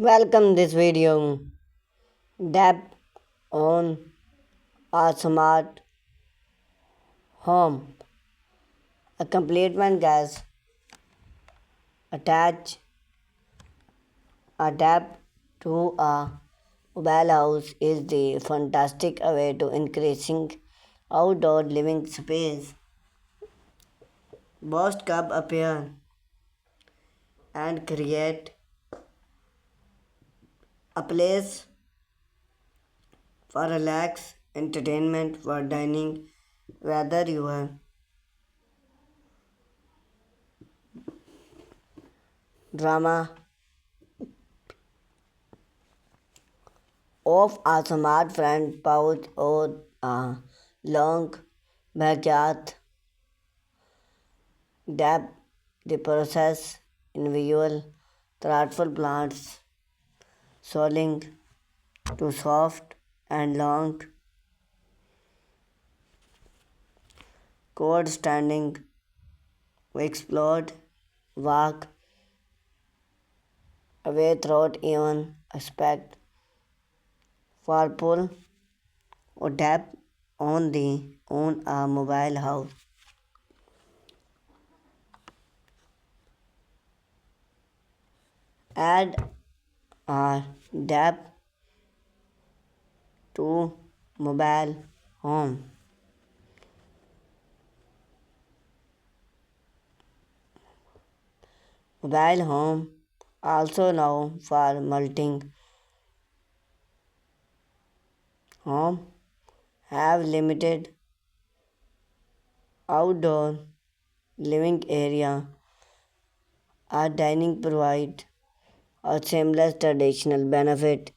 Welcome this video. Depth on a smart home. A complement gas attach adapt to a mobile house is the fantastic way to increasing outdoor living space. Boost cup appear and create a place for relax entertainment for dining whether you are drama of a smart front pouch or a long backyard depth the process in visual thoughtful plants soiling to soft and long cord standing we explored walk away throughout even aspect for pull or tap on a mobile house. Add a depth to mobile home. Mobile home also now for multi home have limited outdoor living area. Our dining provide a seamless traditional benefit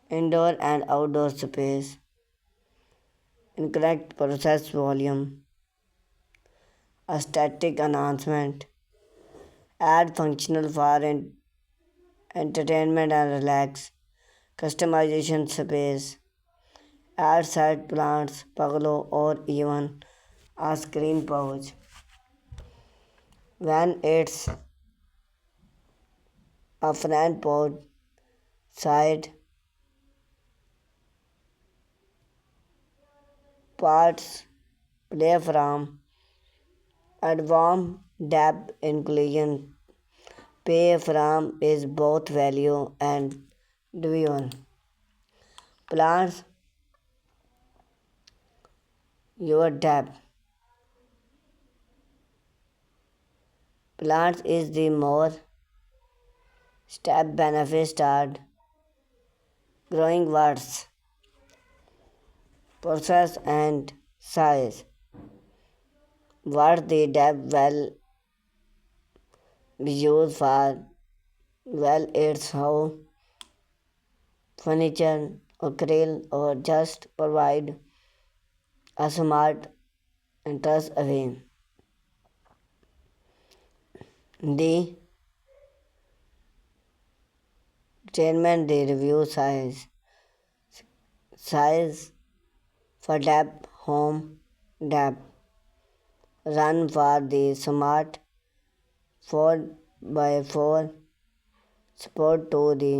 indoor and outdoor space, incorrect process volume, aesthetic enhancement, add functional for entertainment and relax, customization space, add side plants, bungalow or even a screen pouch. When it's a front porch side parts play from and warm depth inclusion pay from is both value and driven. Plants your depth. Plants is the more step benefit start growing words, process and size. What the depth well be used for well it's how furniture or grill or just provide a smart interest away. The determine the review size for depth home depth run for the smart 4 by 4 support to the